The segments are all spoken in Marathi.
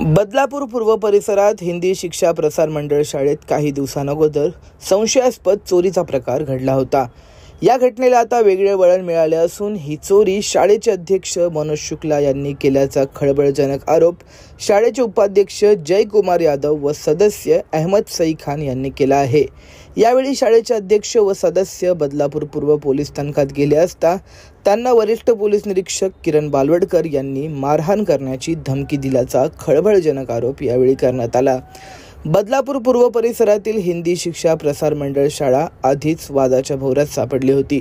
बदलापूर पूर्व परिसरात हिंदी शिक्षा प्रसार मंडळ शाळेत काही दिवसांअगोदर संशयास्पद चोरीचा प्रकार घडला होता। या घटनेला आता वेगळे वळण मिळाले असून ही चोरी शाळेचे अध्यक्ष मनोज शुक्ला यांनी केल्याचा खळबळजनक आरोप शाळेचे उपाध्यक्ष जयकुमार यादव व सदस्य अहमद सई खान यांनी केला आहे। यावेळी शाळेचे अध्यक्ष व सदस्य बदलापूर पूर्व पोलीस स्थानकात गेले असता त्यांना वरिष्ठ पोलीस निरीक्षक किरण बालवडकर यांनी मारहाण करण्याची धमकी दिल्याचा खळबळजनक आरोप यावेळी करण्यात आला। बदलापूर पूर्व परिसरातील हिंदी शिक्षा प्रसार मंडळ शाळा आधीच वादाच्या भोवऱ्यात सापडली होती।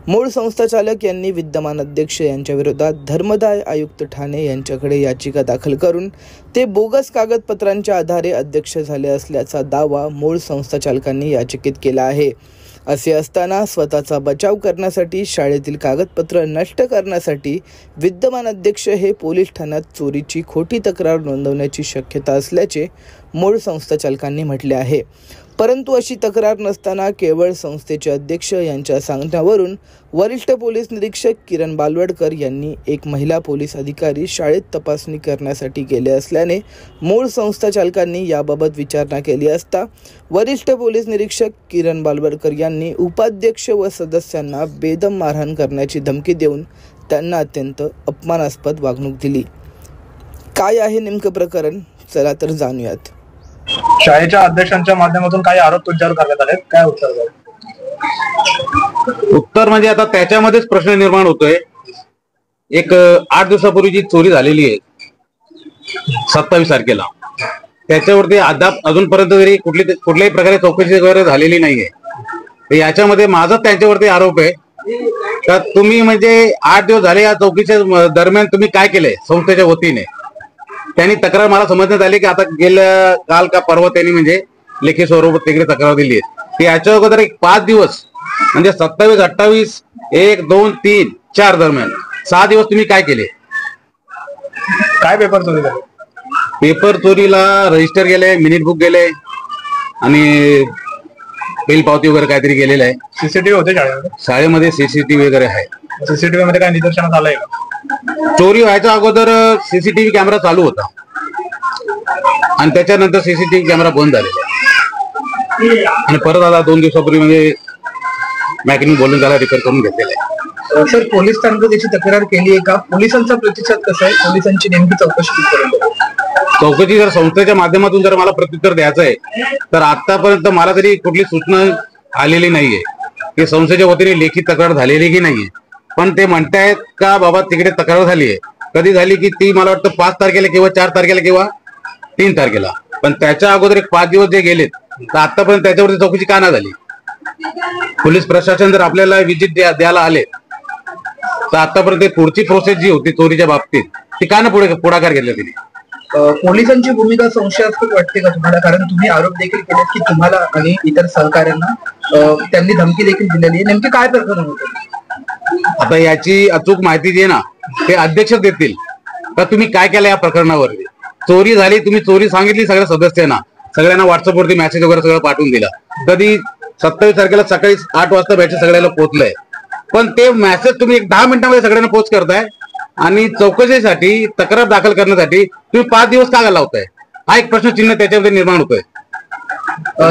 मूळ संस्थाचालक यांनी विद्यमान अध्यक्ष यांच्या विरोधात धर्मदाय आयुक्त ठाणे यांच्याकडे याचिका दाखल करून ते बोगस कागदपत्रांच्या आधारे अध्यक्ष झाले असल्याचा दावा मूळ संस्थाचालकांनी याचिकेत केला आहे। असे असताना स्वतःचा बचाव करण्यासाठी शाळेतील कागदपत्र नष्ट करण्यासाठी विद्यमान अध्यक्ष हे पोलीस ठाण्यात चोरीची खोटी तक्रार नोंदवण्याची शक्यता असल्याचे मूळ संस्थाचालकांनी म्हटले आहे। परंतु अशी तक्रार नसताना केवळ संस्थेचे अध्यक्ष यांच्या सांगण्यावरून वरिष्ठ पोलीस निरीक्षक किरण बालवडकर यांनी एक महिला पोलीस अधिकारी शाळेत तपासणी करण्यासाठी गेले असल्याने मूळ संस्थाचालकांनी याबाबत विचारणा केली असता वरिष्ठ पोलीस निरीक्षक किरण बालवडकर यांनी उपाध्यक्ष व सदस्यांना बेदम मारहाण करण्याची धमकी देऊन त्यांना अत्यंत अपमानास्पद वागणूक दिली। काय आहे नेमकं प्रकरण, चला तर जाणूयात। शाळेच्या अध्यक्षांच्या माध्यमातून काही आरोप तुमच्यावर करण्यात आले, काय उत्तर द्याल? उत्तर म्हणजे आता त्याच्यामध्येच प्रश्न निर्माण होतोय। एक 8 दिवसापूर्वी जी चोरी झालेली आहे 27 तारखेला, त्याच्यावरती अजूनपर्यंत तरी कुठल्याही प्रकारे चौकशी वगैरे झालेली नाहीये। याच्यामध्ये माझा त्यांच्यावरती आरोप आहे का तुम्ही म्हणजे 8 दिवस झाले या चौकशीच्या दरम्यान तुम्ही काय केलंय संस्थेच्या वतीने। त्यांनी तक्रार मला समजण्यात आली की आता गेल्या काल का परवा त्यांनी म्हणजे लेखी स्वरूपात तिकडे तक्रार दिली आहे। याच्या अगोदर एक 5 दिवस म्हणजे 27, 28, 1, 2, 3, 4 दरम्यान 6 दिवस तुम्ही काय केले? काय पेपर चोरी झाले? पेपर चोरीला रजिस्टर गेले, मिनिट बुक गेले आणि बिल पावती वगैरे काहीतरी गेलेलं आहे। सीसीटीव्ही होते शाळेमध्ये? शाळेमध्ये सीसीटीव्ही वगैरे आहे। सीसीटीव्ही मध्ये काय निदर्शनास आलंय का? चोरी व्हायच्या अगोदर सीसीटीव्ही कॅमेरा चालू होता आणि त्याच्यानंतर सीसीटीव्ही कॅमेरा बंद झालेला आणि परत आता 2 दिवसापूर्वी म्हणजे मॅकॅनिक बोलून त्याला रिपेअर करून घेतलेला आहे। सर, पोलीस स्थानकात याची तक्रार केली आहे का? पोलिसांचा प्रतिसाद कसा आहे? पोलिसांची नेमकी चौकशी चौकशी जर संस्थेच्या माध्यमातून जर मला प्रत्युत्तर द्यायचं आहे तर आतापर्यंत मला तरी कुठली सूचना आलेली नाहीये की संस्थेच्या वतीने लेखी तक्रार झालेली की नाहीये। पण ते म्हणतायत का बाबा तिकडे तक्रार झाली आहे, कधी झाली की ती मला वाटतं 5 तारखेला किंवा 4 तारखेला किंवा 3 तारखेला, पण त्याच्या अगोदर एक 5 दिवस जे गेलेत तर आतापर्यंत त्याच्यावरती चौकशी का नाही झाली? पोलीस प्रशासन जर आपल्याला विजिट द्यायला आले तर आतापर्यंत पुढची प्रोसेस जी होती चोरीच्या बाबतीत ती का नाही पुढाकार घेतला तिने? पोलिसांची भूमिका संशयास्पद वाटते का तुम्हाला? कारण तुम्ही आरोप देखील केले की तुम्हाला आणि इतर सहकार्यांना त्यांनी धमकी देखील दिलेली आहे, नेमके काय प्रकरण होते? आता याची अचूक माहिती जी आहे ना ते अध्यक्ष देतील का तुम्ही काय केलं या प्रकरणावरती। चोरी झाली, तुम्ही चोरी सांगितली सगळ्या सदस्यांना, सगळ्यांना व्हॉट्सअपवरती मेसेज वगैरे सगळं पाठवून दिला। कधी 27 तारखेला सकाळी 8 वाजता मेसेज सगळ्याला पोहोचलंय, पण ते मेसेज तुम्ही एक 10 मिनिटांमध्ये सगळ्यांना पोच करताय आणि चौकशीसाठी तक्रार दाखल करण्यासाठी तुम्ही 5 दिवस का लावताय? हा एक प्रश्नचिन्ह त्याच्यामध्ये निर्माण होतोय।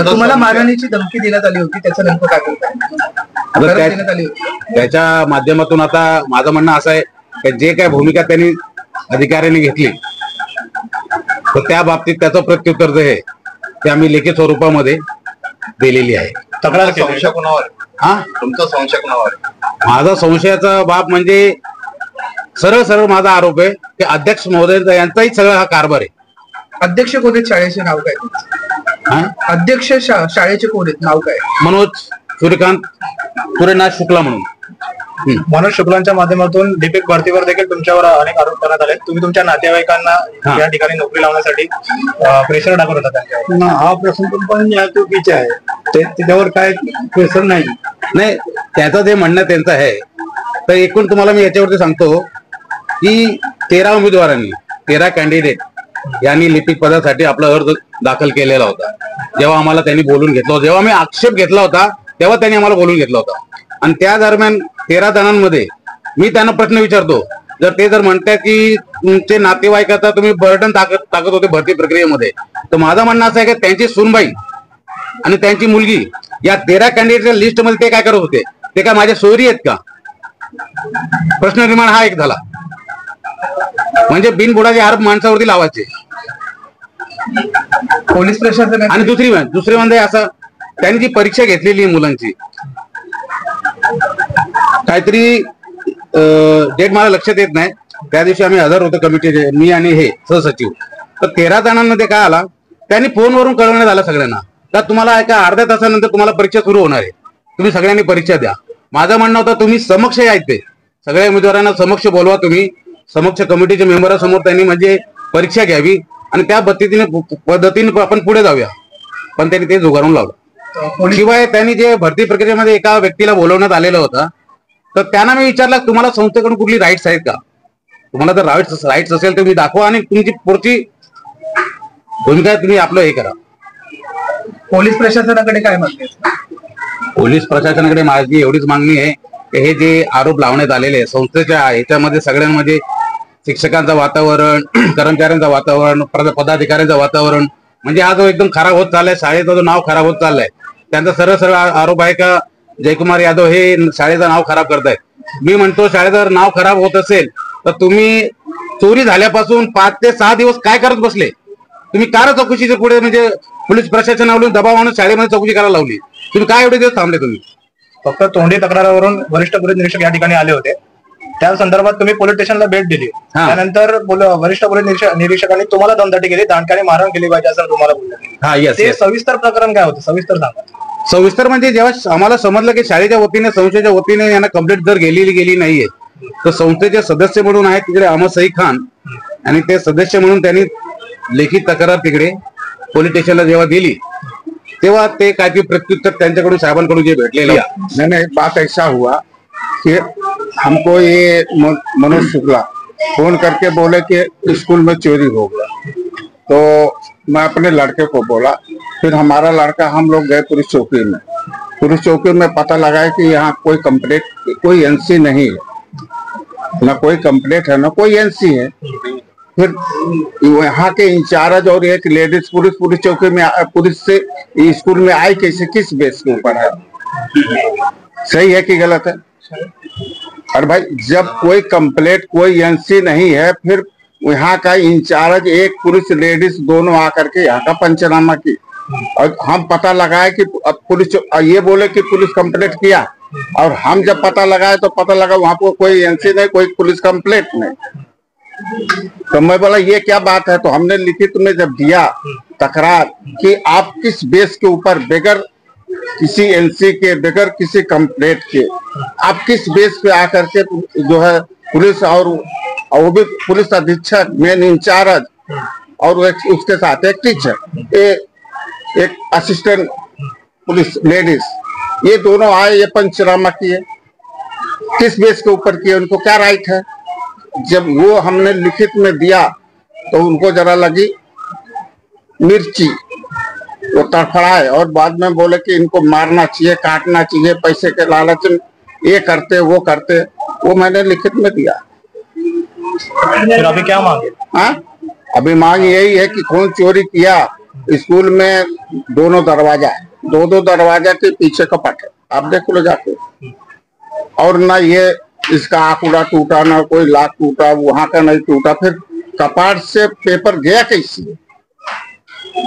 तुम्हाला मारहाणीची धमकी देण्यात आली होती, त्याचं नेमकं काय करताय? त्याच्या माध्यमातून आता माझं म्हणणं असं आहे की जे काय भूमिका त्यांनी अधिकाऱ्यांनी घेतली तर त्या बाबतीत त्याचं प्रत्युत्तर जे आहे ते आम्ही लेखी स्वरूपामध्ये दिलेली आहे। तक्रार संशय कोणावर? तुमचा संशय कोणावर? माझा संशयाचा बाब म्हणजे सरळ माझा आरोप आहे की अध्यक्ष महोदय यांचाही सगळा हा कारभार आहे। अध्यक्ष कोण आहेत? शाळेचे नाव काय? अध्यक्ष शाळेचे कोण आहेत, नाव काय? मनोज सूर्यकांत सूर्यनाथ शुक्ला म्हणून। मनोज शुक्लांच्या माध्यमातून दीपिक भरतीवर देखील तुमच्यावर अनेक आरोप करण्यात आले। तुम्ही तुमच्या नातेवाईकांना या ठिकाणी नोकरी लावण्यासाठी प्रेशर टाकत होता त्यांच्यावर। हा प्रश्न पण चुकीचा आहे, त्याच्यावर काय प्रेशर नाही। त्याचं जे म्हणणं त्यांचं आहे तर एकूण तुम्हाला मी याच्यावरती सांगतो की 13 उमेदवारांनी 13 कॅन्डिडेट यांनी लिपिक पदासाठी आपला अर्ज दाखल केलेला होता। जेव्हा आम्हाला त्यांनी बोलून घेतलं होतं, जेव्हा मी आक्षेप घेतला होता तेव्हा त्यांनी आम्हाला बोलून घेतला होता आणि त्या दरम्यान 13 जणांमध्ये मी त्यांना प्रश्न विचारतो जर ते जर म्हणतात की तुमचे नातेवाईक आता तुम्ही बर्डन टाकत होते भरती प्रक्रियेमध्ये, तर माझं म्हणणं असं आहे की त्यांची सूनबाई आणि त्यांची मुलगी या 13 कॅन्डिडेटच्या लिस्ट मध्ये ते काय करत होते? ते काय माझ्या सोयरी आहेत का? प्रश्न निर्माण हा एक झाला. म्हणजे बिनबुडाचे आरोप माणसावरती लावायचे. पोलीस प्रशासन आणि दुसरी म्हणजे असं त्यांनी जी परीक्षा घेतलेली आहे मुलांची, काहीतरी डेट मला लक्षात येत नाही, त्या दिवशी आम्ही हजर होतो कमिटीचे, मी आणि हे सहसचिव. तर 13 जणांमध्ये काय आला, त्यांनी फोनवरून कळवण्यात आलं सगळ्यांना का तुम्हाला एका अर्ध्या तासानंतर तुम्हाला परीक्षा सुरू होणार आहे, तुम्ही सगळ्यांनी परीक्षा द्या. माझं म्हणणं होतं तुम्ही समक्ष यायचे, सगळ्या उमेदवारांना समक्ष बोलवा, तुम्ही समक्ष कमिटीच्या मेंबरांसमोर त्यांनी म्हणजे परीक्षा घ्यावी आणि त्या पद्धतीने आपण पुढे जाऊया. पण त्यांनी ते झुगारून लावलं. शिवाय त्यांनी जे भरती प्रक्रियेमध्ये एका व्यक्तीला बोलवण्यात आलेलं होतं, तर त्यांना मी विचारलं तुम्हाला संस्थेकडून कुठली राईट्स आहेत का? तुम्हाला जर राईट्स असेल तर तुम्ही दाखवा आणि तुमची पुढची भूमिका तुम्ही आपलं हे करा. पोलीस प्रशासनाकडे काय मागणी आहे? पोलीस प्रशासनाकडे माझी एवढीच मागणी आहे की हे जे आरोप लावण्यात आलेले आहे संस्थेच्या ह्याच्यामध्ये, सगळ्यांमध्ये शिक्षकांचं वातावरण, कर्मचाऱ्यांचं वातावरण, पदाधिकाऱ्यांचं वातावरण म्हणजे हा जो एकदम खराब होत चाललाय, शाळेचं जो नाव खराब होत चाललंय. त्यांचा सरळ आरोप आहे का जयकुमार यादव हे शाळेचं नाव खराब करतायत. मी म्हणतो शाळेचं नाव खराब होत असेल तर तुम्ही चोरी झाल्यापासून 5 ते 6 दिवस काय करत बसले? तुम्ही का चौकशीच्या पुढे म्हणजे पोलीस प्रशासनावरून दबाव आणून शाळेमध्ये चौकशी करायला लावली? तुम्ही काय एवढे दिवस थांबले? तुम्ही फक्त तोंडी तक्रारावरून वरिष्ठ पोलीस निरीक्षक या ठिकाणी आले होते, त्या संदर्भात तुम्ही पोलीस स्टेशनला भेट दिली. त्यानंतर वरिष्ठ पोलीस निरीक्षकांनी तुम्हाला दमदाटी केली, दांडकाने मारहाण केली पाहिजे असं तुम्हाला बोलले. ते सविस्तर प्रकरण काय होतं? सविस्तर सांगा. सविस्तर म्हणजे जेव्हा आम्हाला समजलं की शाळेच्या वतीने, संस्थेच्या वतीने यांना कंप्लेंट जर गेली नाहीये, तर संस्थेचे सदस्य म्हणून आहेत तिकडे अहमद सईद खान, आणि ते सदस्य म्हणून त्यांनी लेखी तक्रार तिकडे पोलीस स्टेशनला जेव्हा दिली, तेव्हा ते काय की प्रत्युत्तर त्यांच्याकडून साहेबांकडून जे भेटलेलं. नहीं, बात ऐसा हुआ कि हमको ये मनोज शुक्ला फोन करके बोले कि स्कूल में चोरी हो गया, तो मैं अपने लड़के को बोला, फिर हमारा लड़का, हम लोग गए पुलिस चौकी में पता लगा कि यहाँ कोई कंप्लेंट, कोई एनसी नहीं है, ना कोई कंप्लेंट है ना कोई एनसी है। फिर यहाँ के इंचार्ज और एक लेडीज पुलिस चौकी में, पुलिस से स्कूल में आई कैसे, किस बेस के ऊपर है? सही है कि गलत है? और भाई जब कोई कंप्लेंट, कोई एनसी नहीं है, फिर यहाँ का इंचार्ज एक पुलिस लेडीज दोनों आकर के यहाँ का पंचनामा की, और हम पता लगाए कि पुलिस, ये बोले कि पुलिस कंप्लेंट किया, और हम जब पता लगाए तो पता लगा वहां पर कोई एनसी नहीं, कोई पुलिस कंप्लेंट नहीं। तो मैं बोला ये क्या बात है? तो हमने लिखित में जब दिया तकरार कि आप किस बेस के ऊपर, बगैर किसी एनसी के, बगैर किसी कंप्लेंट के, आप किस बेस पे आकर के जो है पुलिस, और वो भी पुलिस अधीक्षक, मेन इंचार्ज, और उसके साथ एक टीचर, एक असिस्टेंट पुलिस लेडीज, ये दोनों आए, ये पंचनामा किए, किस बेस के ऊपर किए? उनको क्या राइट है? जब वो हमने लिखित में दिया तो उनको जरा लगी मिर्ची, वो तड़फड़ाए और बाद में बोले कि इनको मारना चाहिए, काटना चाहिए, पैसे के लालच में ये करते वो करते। वो मैंने लिखित में दिया। फिर अभी क्या मांगे? हाँ, अभी मांग यही है कि कौन चोरी किया। स्कूल में दोनों दरवाजा है, दो दरवाजा के पीछे कपट है, आप देख लो जाके। और ना ये इसका आंकड़ा टूटा, ना कोई लाख टूटा, वहां का नहीं टूटा। फिर कपाट से पेपर गया कैसे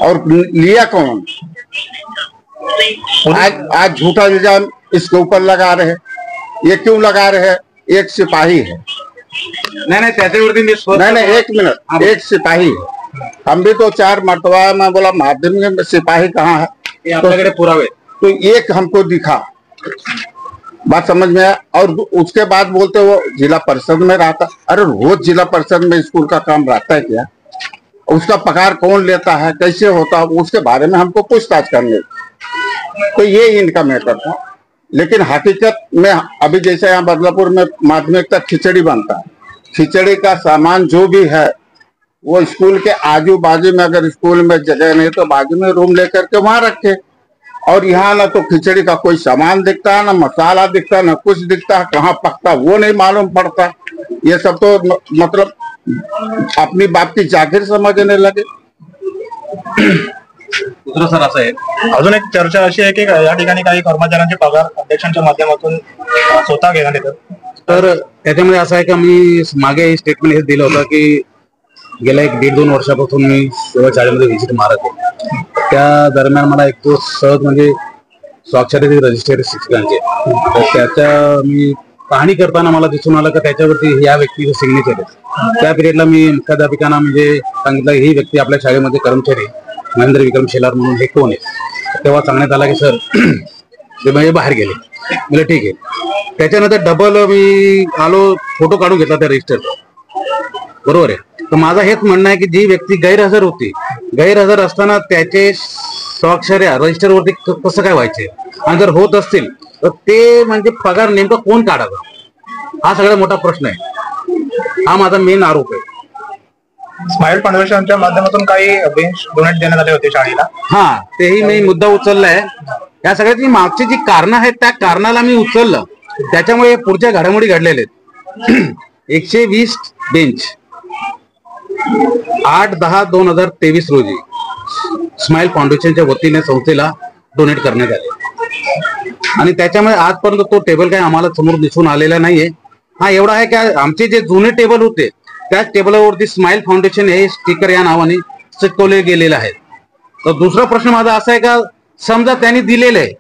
और लिया कौन? आज झूठा इल्जाम इसके ऊपर लगा रहे। ये क्यों लगा रहे? एक सिपाही है। नहीं, एक मिनट, एक सिपाही है। हम भी तो 4 मरतबा, मैं बोला माध्यमिक में सिपाही कहाँ है, तो पुरावे तो एक हमको दिखा, बात समझ में आया। और उसके बाद बोलते वो जिला परिषद में रहता। अरे रोज जिला परिषद में स्कूल का काम रहता है क्या? उसका पगार कौन लेता है, कैसे होता है, उसके बारे में हमको पूछताछ करनी। तो ये इनका मैटर था। लेकिन हकीकत में अभी जैसे यहाँ बदलापुर में माध्यमिक तक खिचड़ी बनता है, खिचड़ी का सामान जो भी है वो स्कूल के आजू बाजू में, अगर स्कूल में जगह नहीं तो बाजू में रूम लेकर के वहां रखे। और यहाँ ना तो खिचड़ी का कोई सामान दिखता है, ना मसाला दिखता है, ना कुछ दिखता है, कहाँ पकता वो नहीं मालूम पड़ता। ये सब तो मतलब अपनी बाप की जागीर समझने लगे। दुसरं सर असं आहे, अजून एक चर्चा अशी आहे की या ठिकाणी काही कर्मचाऱ्यांचे पगार अध्यक्षांच्या माध्यमातूून स्वतः घेण्यात येतात। तर त्याच्यामध्ये असं आहे का मी मागे स्टेटमेंट हे दिलं होतं की गेल्या 1-1.5-2 वर्षापासून मी सेवा शाळेमध्ये व्हिजिट मारत आहे। त्या दरम्यान मला एक तो सहज म्हणजे स्वाक्षरी रजिस्टर शिक्षकांचे, तर त्याच्या मी पाहणी करताना मला दिसून आलं की त्याच्यावरती या व्यक्तीचे सिग्नेचर आहे। त्या पिरियडला मी मुख्याध्यापिकांना म्हणजे सांगितलं ही व्यक्ती आपल्या शाळेमध्ये कर्मचारी महेंद्र विक्रम शेलार म्हणून हे कोण आहे। तेव्हा सांगण्यात आला की सर ते म्हणजे बाहेर गेले। म्हणजे ठीक आहे। त्याच्यानंतर डबल मी आलो, फोटो काढून घेतला त्या रजिस्टरचा, बरोबर आहे। तर माझं हेच म्हणणं आहे की जी व्यक्ती गैरहजर होती, गैरहजर असताना त्याचे स्वाक्षऱ्या रजिस्टरवरती कसं काय व्हायचे, आणि जर होत असतील तर ते म्हणजे पगार नेमका कोण काढावा, हा सगळ्यात मोठा प्रश्न आहे। हा माझा मेन आरोप आहे। स्माईल फाउंडेशनच्या माध्यमातून काही बेंच डोनेट देण्यात आले होते शाळेला। हा, तेही मी मुद्दा उचललाय। या सगळ्याची मागची जी कारण आहेत त्या कारणाला मी उचललं, त्याच्यामुळे पुढच्या घडामोडी घडलेल्या आहेत। 120 बेंच 8/10/2023 रोजी स्माईल फाउंडेशनच्या वतीने संस्थेला डोनेट करण्यात आले, आणि त्याच्यामुळे आजपर्यंत तो टेबल काही आम्हाला समोर दिसून आलेला नाहीये। हा एवढा आहे की आमचे जे जुने टेबल होते त्याच टेबलवरती स्माईल फाउंडेशन हे स्टिकर या नावाने चिटकवले गेलेले आहेत। तर दुसरा प्रश्न माझा असा आहे का समजा त्यांनी दिलेले आहे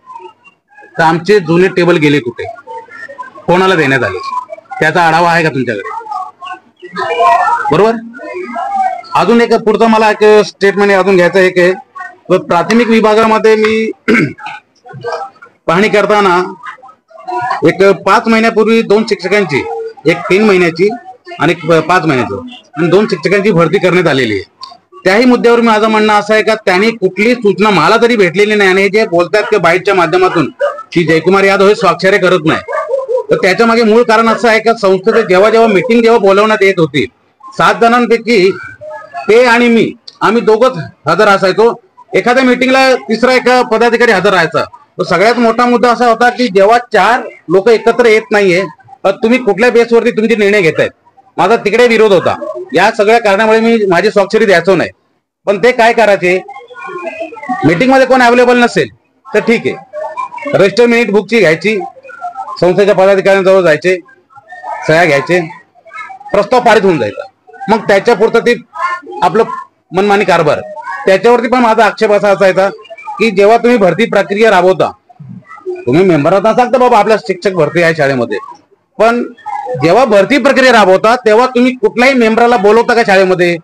तर आमचे जुने टेबल गेले कुठे, कोणाला देण्यात आले, त्याचा आढावा आहे का तुमच्याकडे, बरोबर। अजून एक पुढचं मला एक स्टेटमेंट अजून घ्यायचं आहे की प्राथमिक विभागामध्ये मी पाहणी करताना एक 5 महिन्यापूर्वी 2 शिक्षकांची, एक 3 महिन्याची आणि 5 महिन्याची, आणि 2 शिक्षकांची भरती करण्यात आलेली आहे। त्याही मुद्द्यावर माझं म्हणणं असं आहे का त्यांनी कुठली सूचना मला तरी भेटलेली नाही, आणि जे बोलतात की बाईटच्या माध्यमातून की जयकुमार यादव हे स्वाक्षरी करत नाही, तर त्याच्या मागे मूळ कारण असं आहे का संस्थेचे जेव्हा मीटिंग बोलवण्यात येत होती 7 जणांपैकी ते आणि मी आम्ही दोघंच हजर असायचो। एखाद्या मीटिंगला तिसरा एका पदाधिकारी हजर राहायचा। तर सगळ्यात मोठा मुद्दा असा होता की जेव्हा 4 लोक एकत्र येत नाहीये तर तुम्ही कुठल्या बेसवरती तुमचे निर्णय घेतायत, माझा तिकडे विरोध होता। या सगळ्या कारणामुळे मी माझी स्वाक्षरी द्यायचो नाही, पण ते काय करायचे, मीटिंग मध्ये कोण अवेलेबल नसेल तर ठीक आहे, रजिस्टर मिनिट बुकची घ्यायची, संस्थेच्या पदाधिकाऱ्यांजवळ जायचे, सह्या घ्यायचे, प्रस्ताव पारित होऊन जायचा, मग त्याच्या पुरतं ते आपलं मनमानी कारभार। त्याच्यावरती पण माझा आक्षेप असा असायचा की जेव्हा तुम्ही भरती प्रक्रिया राबवता, तुम्ही मेंबरांना सांगता बाबा आपला शिक्षक भरती आहे शाळेमध्ये, पण जेव्हा भरती प्रक्रिया राबवता तेव्हा तुम्ही कुठल्याही मेंबराला बोलवता का शाळेमध्ये,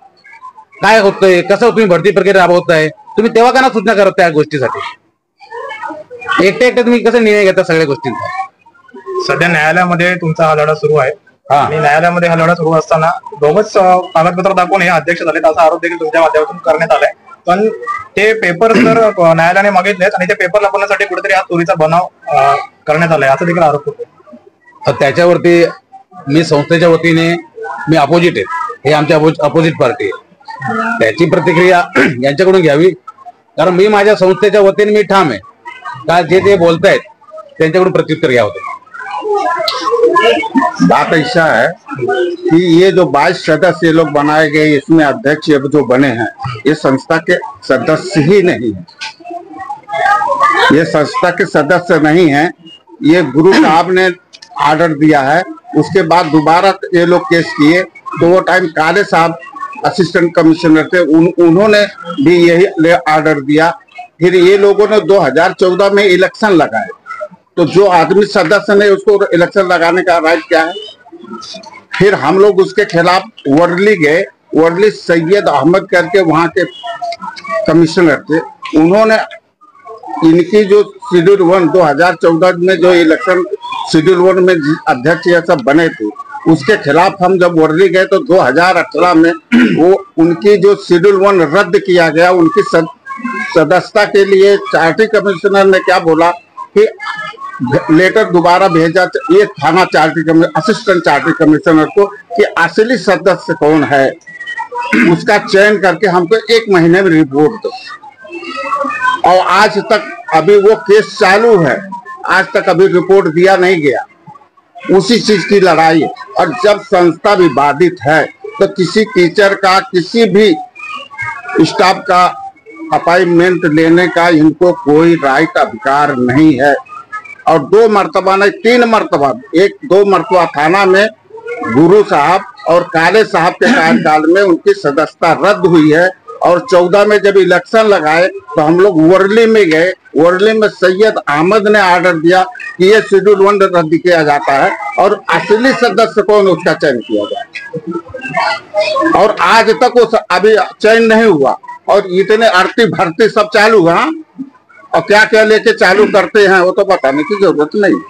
काय होतंय, कसं तुम्ही भरती प्रक्रिया राबवताय, तुम्ही तेव्हा का ना सूचना करत त्या गोष्टीसाठी, एकटे तुम्ही कसं निर्णय घेता सगळ्या गोष्टींचा। सध्या न्यायालयामध्ये तुमचा हा लढा सुरू आहे, आणि न्यायालयामध्ये हा लढा सुरू असताना दोघंच कागदपत्र दाखवून हे अध्यक्ष झालेत असा आरोप देखील तुमच्या माध्यमातून करण्यात आलाय, पण ते पेपर जर न्यायालयाने मागितलेत आणि ते पेपर लपवण्यासाठी कुठेतरी हा चोरीचा बनाव करण्यात आलाय असा देखील आरोप होतो। तर त्याच्यावरती मी संस्थेच्या वतीने मी अपोजिट आहे, हे आमच्या अपोजिट पार्टी आहे, त्याची प्रतिक्रिया यांच्याकडून घ्यावी, कारण मी माझ्या संस्थेच्या वतीने मी ठाम आहे का जे ते बोलतायत त्यांच्याकडून प्रत्युत्तर घ्यावं। बात ऐसा है कि ये जो 22 सदस्य लोग बनाए गए, इसमें अध्यक्ष जो बने हैं ये संस्था के सदस्य ही नहीं है, ये संस्था के सदस्य नहीं है, ये गुरु साहब ने ऑर्डर दिया है। उसके बाद दोबारा ये लोग केस किए तो वो टाइम काले साहब असिस्टेंट कमिश्नर थे, उन्होंने भी यही ऑर्डर दिया। फिर ये लोगों ने 2014 में इलेक्शन लगाए, तो जो आदमी सदस्य ने उसको इलेक्शन लगाने का राइट क्या है। फिर हम लोग उसके खिलाफ वर्ली गए, वर्ली सैयद अहमद करके वहाँ के कमिश्नर थे, उन्होंने इनकी जो शेड्यूल 1 2014 में जो इलेक्शन शेड्यूल 1 में अध्यक्ष ये सब बने थे उसके खिलाफ हम जब वर्ली गए तो 2018 में वो उनकी जो शेड्यूल 1 रद्द किया गया। उनकी सदस्यता के लिए चार्टी कमिश्नर ने क्या बोला कि लेटर दोबारा भेजा ये थाना चार्टी असिस्टेंट चार्टी कमिश्नर को कि असली सदस्य कौन है उसका चयन करके हमको 1 महीने में रिपोर्ट दो। और आज तक अभी वो केस चालू है, आज तक अभी रिपोर्ट दिया नहीं गया। उसी चीज की लड़ाई है। और जब संस्था भी बाधित है तो किसी टीचर का, किसी भी स्टाफ का अपॉइंटमेंट लेने का इनको कोई राइट अधिकार नहीं है। और 2 मर्तबा नहीं 3 मर्तबा, 1-2 मर्तबा थाना में गुरु साहब और काले साहब के कार्यकाल में उनकी सदस्यता रद्द हुई है। और 14 में जब इलेक्शन लगाए तो हम लोग वर्ली में गए। वर्ली में सैयद अहमद ने ऑर्डर दिया कि ये शेड्यूल 1 रद्द किया जाता है और असली सदस्य कौन उसका चयन किया जाए। और आज तक वो अभी चयन नहीं हुआ। और इतने आरती भर्ती सब चालू है, और क्या क्या लेके चालू करते हैं वो तो बताने की जरूरत नहीं।